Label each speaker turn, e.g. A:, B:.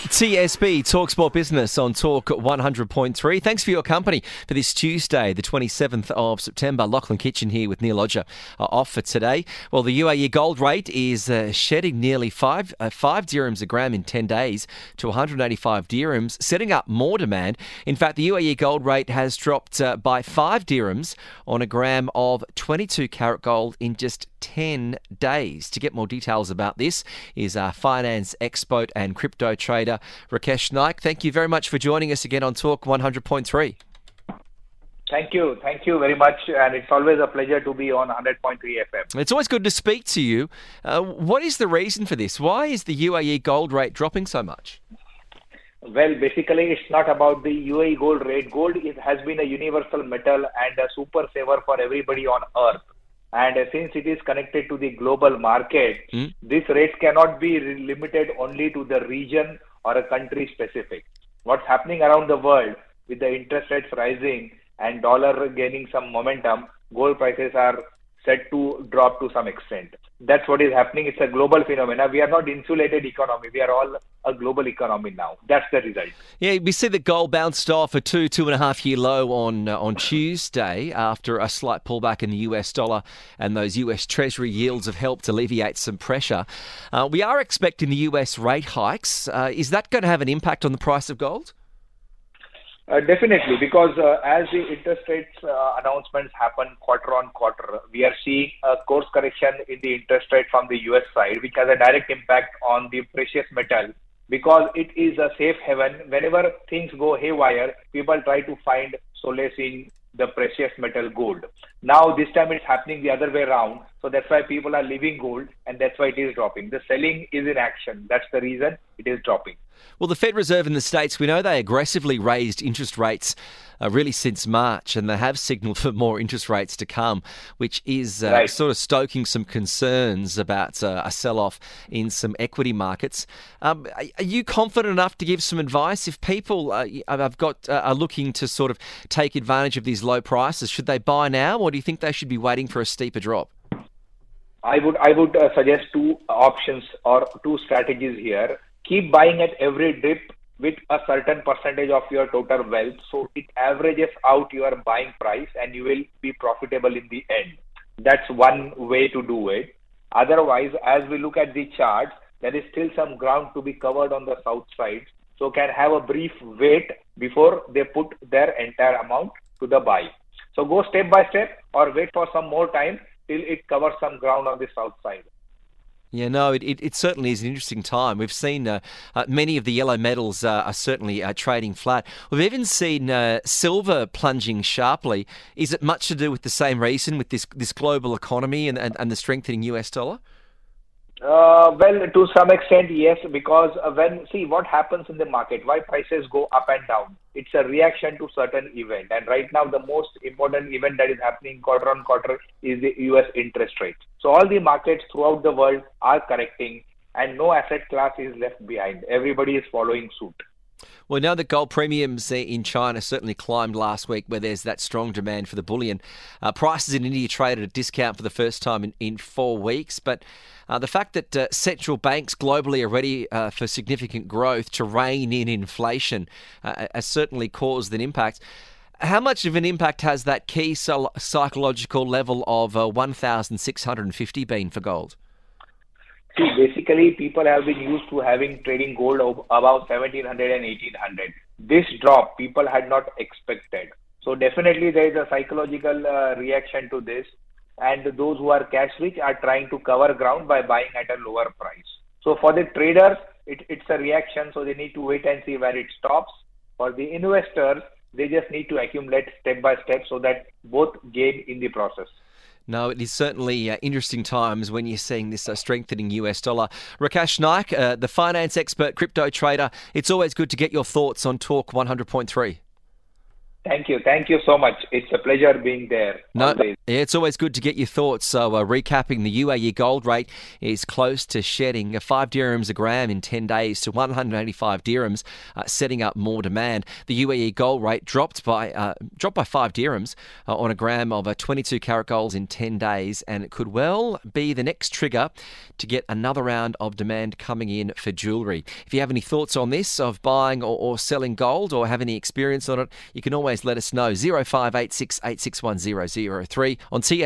A: TSB, Talk Sport Business on Talk 100.3. Thanks for your company for this Tuesday, the 27th of September. Lachlan Kitchen here with Neil Odger off for today. Well, the UAE gold rate is shedding nearly 5 dirhams a gram in 10 days to 185 dirhams, setting up more demand. In fact, the UAE gold rate has dropped by 5 dirhams on a gram of 22 karat gold in just 10 days. To get more details about this is our finance expert and crypto trader, Rukesh Naik. Thank you very much for joining us again on Talk 100.3.
B: Thank you very much, and it's always a pleasure to be on 100.3 FM.
A: It's always good to speak to you. What is the reason for this? Why is the UAE gold rate dropping so much?
B: Well, basically, it's not about the UAE gold rate. Gold has been a universal metal and a super saver for everybody on earth. And since it is connected to the global market, this rate cannot be limited only to the region or a country specific. What's happening around the world with the interest rates rising and dollar gaining some momentum, gold prices are set to drop to some extent. That's what is happening. It's a global phenomenon. We are not insulated economy. We are all a global economy now. That's the result.
A: Yeah, we see that gold bounced off a 2.5 year low on Tuesday after a slight pullback in the US dollar, and those US Treasury yields have helped alleviate some pressure. We are expecting the US rate hikes. Is that going to have an impact on the price of gold?
B: Definitely, because as the interest rates announcements happen quarter on quarter, we are seeing a course correction in the interest rate from the US side, which has a direct impact on the precious metal, because it is a safe haven. Whenever things go haywire, people try to find solace in the precious metal gold. Now this time it's happening the other way around, so that's why people are leaving gold, and that's why it is dropping. The selling is in action. That's the reason it is dropping.
A: Well, the Fed Reserve in the States, we know they aggressively raised interest rates really since March, and they have signalled for more interest rates to come, which is sort of stoking some concerns about a sell-off in some equity markets. Are you confident enough to give some advice if people are looking to sort of take advantage of these low prices? Should they buy now, or do you think they should be waiting for a steeper drop?
B: I would suggest two options or two strategies here. Keep buying at every dip with a certain percentage of your total wealth, so it averages out your buying price and you will be profitable in the end. That's one way to do it. Otherwise, as we look at the charts, there is still some ground to be covered on the south side, so can have a brief wait before they put their entire amount to the buy. So go step by step or wait for some more time till it covers some ground on the south side.
A: Yeah, no, it certainly is an interesting time. We've seen many of the yellow metals are certainly trading flat. We've even seen silver plunging sharply. Is it much to do with the same reason, with this global economy and the strengthening US dollar?
B: Well, to some extent, yes, because see what happens in the market, why prices go up and down. It's a reaction to certain event. And right now, the most important event that is happening quarter on quarter is the US interest rate. So all the markets throughout the world are correcting, and no asset class is left behind. Everybody is following suit.
A: Well, now that gold premiums in China certainly climbed last week, where there's that strong demand for the bullion. Prices in India traded at a discount for the first time in 4 weeks. But the fact that central banks globally are ready for significant growth to rein in inflation has certainly caused an impact. How much of an impact has that key psychological level of 1,650 been for gold?
B: See, basically, people have been used to trading gold about 1,700 and 1,800. This drop, people had not expected. So definitely there is a psychological reaction to this. And those who are cash rich are trying to cover ground by buying at a lower price. So for the traders, it's a reaction. So they need to wait and see where it stops. For the investors, they just need to accumulate step by step so that both gain in the process.
A: No, it is certainly interesting times when you're seeing this strengthening US dollar. Rukesh Naik, the finance expert, crypto trader, it's always good to get your thoughts on Talk 100.3.
B: Thank you. Thank you so much. It's a pleasure being there.
A: No,
B: Always.
A: yeah, it's always good to get your thoughts. So, recapping, the UAE gold rate is close to shedding 5 dirhams a gram in 10 days to 185 dirhams, setting up more demand. The UAE gold rate dropped by 5 dirhams on a gram of 22 karat golds in 10 days, and it could well be the next trigger to get another round of demand coming in for jewellery. If you have any thoughts on this, of buying or selling gold, or have any experience on it, you can always let us know. 0586 861003 on TS.